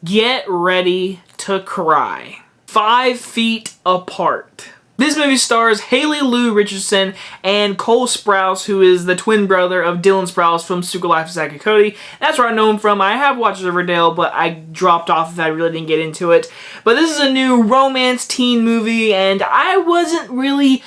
Get ready to cry. 5 Feet Apart. This movie stars Haley Lu Richardson and Cole Sprouse, who is the twin brother of Dylan Sprouse from Super Life of Zack and Cody. That's where I know him from. I have watched Riverdale, but I dropped off if I really didn't get into it. But this is a new romance teen movie, and I wasn't really,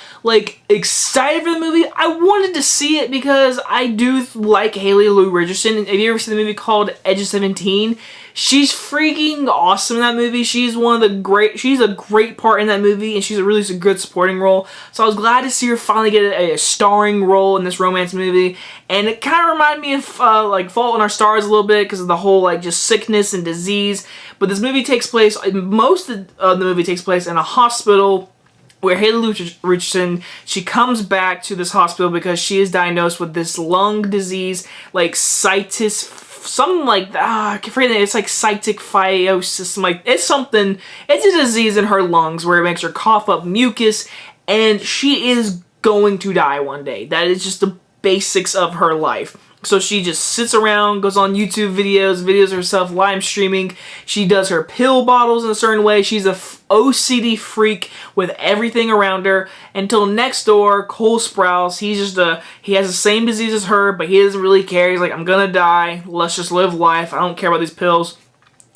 excited for the movie. I wanted to see it because I do like Haley Lu Richardson. Have you ever seen the movie called Edge of 17? She's freaking awesome in that movie. She's a great part in that movie, and she's a really good supporting role. So I was glad to see her finally get a starring role in this romance movie. And it kind of reminded me of Fault in Our Stars a little bit because of the whole just sickness and disease. But this movie takes place, most of the movie takes place in a hospital where Haley Lu Richardson, she comes back to this hospital because she is diagnosed with this lung disease, cytis, something like that. I forget it. It's like cytic fibrosis. It's a disease in her lungs where it makes her cough up mucus, and she is going to die one day. That is just the basics of her life. So she just sits around, goes on YouTube videos of herself live streaming. She does her pill bottles in a certain way. She's a OCD freak with everything around her. Until next door, Cole Sprouse, he has the same disease as her, but he doesn't really care. He's like, I'm gonna die. Let's just live life. I don't care about these pills.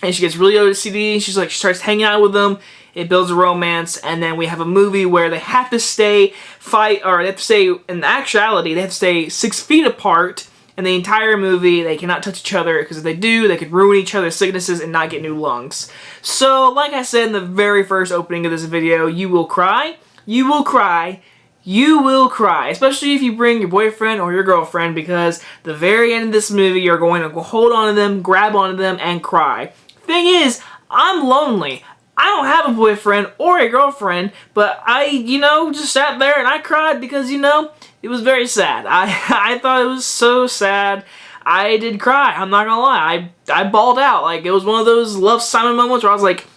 And she gets really OCD. She starts hanging out with them. It builds a romance, and then we have a movie where they have to stay in actuality, they have to stay 6 feet apart. In the entire movie, they cannot touch each other, because if they do, they could ruin each other's sicknesses and not get new lungs. So, like I said in the very first opening of this video, you will cry, you will cry, you will cry. Especially if you bring your boyfriend or your girlfriend, because the very end of this movie, you're going to hold on to them, grab onto them, and cry. Thing is, I'm lonely. I don't have a boyfriend or a girlfriend, but I, just sat there and I cried because, it was very sad. I thought it was so sad. I did cry. I'm not gonna lie. I bawled out. It was one of those Love Simon moments where I was like,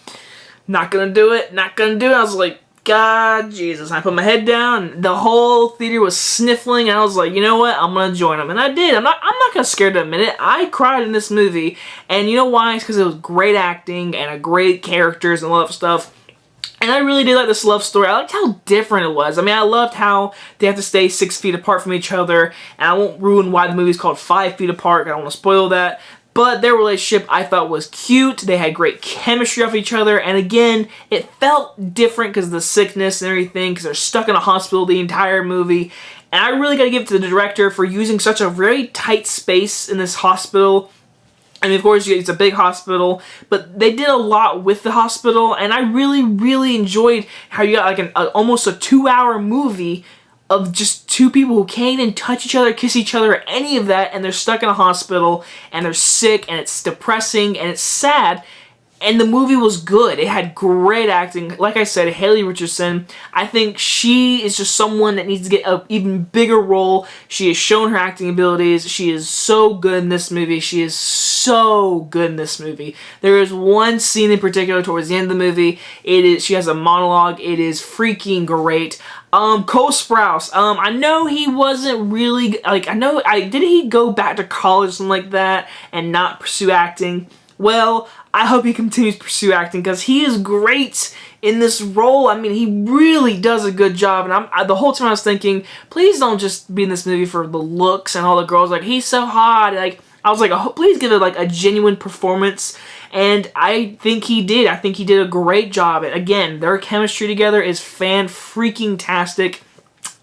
not gonna do it, not gonna do it. I was like, God, Jesus. I put my head down, and the whole theater was sniffling, and I was like, you know what? I'm gonna join them. And I did. I'm not gonna scared to admit it. I cried in this movie, and you know why? It's because it was great acting and a great characters and all that stuff. And I really did like this love story. I liked how different it was. I mean, I loved how they have to stay 6 feet apart from each other. And I won't ruin why the movie's called 5 Feet Apart. I don't want to spoil that. But their relationship, I thought, was cute. They had great chemistry off each other. And again, it felt different because of the sickness and everything. Because they're stuck in a hospital the entire movie. And I really got to give it to the director for using such a very tight space in this hospital. I mean, of course, it's a big hospital, but they did a lot with the hospital, and I really, really enjoyed how you got almost a 2-hour movie of just two people who can't even touch each other, kiss each other, or any of that, and they're stuck in a hospital, and they're sick, and it's depressing, and it's sad. And the movie was good. It had great acting. Like I said, Haley Richardson, I think she is just someone that needs to get an even bigger role. She has shown her acting abilities. She is so good in this movie. She is so good in this movie. There is one scene in particular towards the end of the movie. She has a monologue. It is freaking great. Cole Sprouse, I know he wasn't really, did he go back to college or something like that and not pursue acting? Well, I hope he continues to pursue acting because he is great in this role. I mean, he really does a good job. And the whole time I was thinking, please don't just be in this movie for the looks and all the girls. He's so hot. I was like, oh, please give it a genuine performance. And I think he did. I think he did a great job. And again, their chemistry together is fan-freaking-tastic.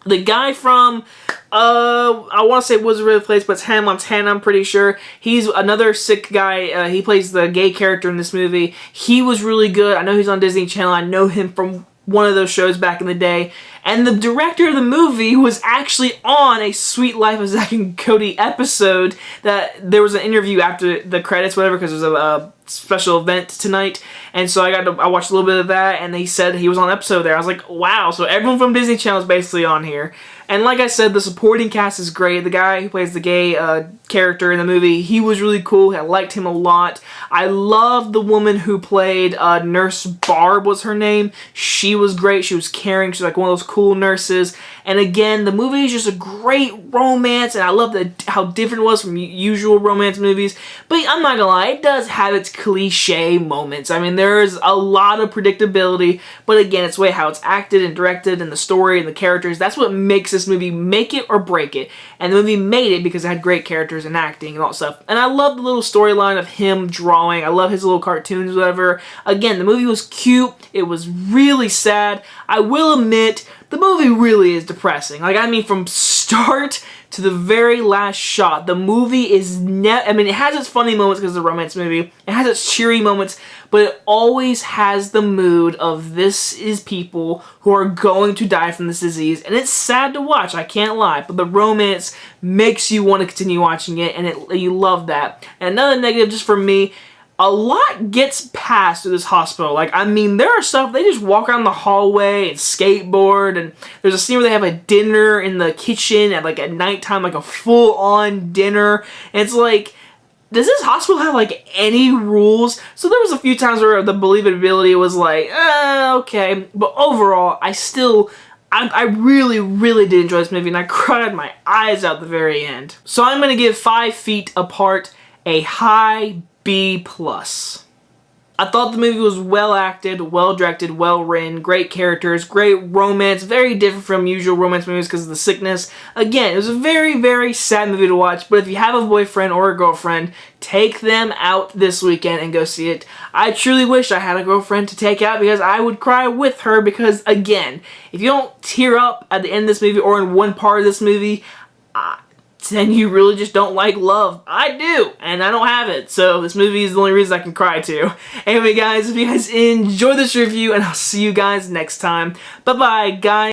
The guy from, I want to say Wizard of the Place, but it's Hannah Montana, I'm pretty sure. He's another sick guy. He plays the gay character in this movie. He was really good. I know he's on Disney Channel. I know him from one of those shows back in the day. And the director of the movie was actually on a Sweet Life of Zack and Cody episode. That there was an interview after the credits, whatever, because it was a special event tonight. And so I watched a little bit of that, and he said he was on an episode there. I was like, wow, so everyone from Disney Channel is basically on here. And like I said, the supporting cast is great. The guy who plays the gay character in the movie, he was really cool. I liked him a lot. I loved the woman who played Nurse Barb was her name. She was great. She was caring. She's like one of those cool nurses. And again, the movie is just a great romance, and I love how different it was from usual romance movies. But I'm not gonna lie, it does have its cliche moments. I mean, there's a lot of predictability, but again, it's the way how it's acted and directed, and the story and the characters. That's what makes this movie make it or break it. And the movie made it because it had great characters and acting and all that stuff. And I love the little storyline of him drawing. I love his little cartoons, whatever. Again, the movie was cute. It was really sad. I will admit, the movie really is depressing. Like, I mean, from start to the very last shot, the movie is I mean, it has its funny moments because it's a romance movie. It has its cheery moments, but it always has the mood of this is people who are going to die from this disease, and it's sad to watch, I can't lie, but the romance makes you want to continue watching it, and you love that. And another negative just for me, a lot gets passed through this hospital. Like, I mean, there are stuff, they just walk around the hallway and skateboard, and there's a scene where they have a dinner in the kitchen at, like, at nighttime, like a full-on dinner, and it's like, does this hospital have, like, any rules? So there was a few times where the believability was like, okay, but overall, I really, really did enjoy this movie, and I cried my eyes out at the very end. So I'm gonna give 5 Feet Apart a high B+. I thought the movie was well acted, well directed, well written, great characters, great romance, very different from usual romance movies because of the sickness. Again, it was a very, very sad movie to watch, but if you have a boyfriend or a girlfriend, take them out this weekend and go see it. I truly wish I had a girlfriend to take out because I would cry with her because, again, if you don't tear up at the end of this movie or in one part of this movie, then you really just don't like love. I do, and I don't have it, so this movie is the only reason I can cry to. Anyway, guys, if you guys enjoyed this review, and I'll see you guys next time. Bye-bye, guys.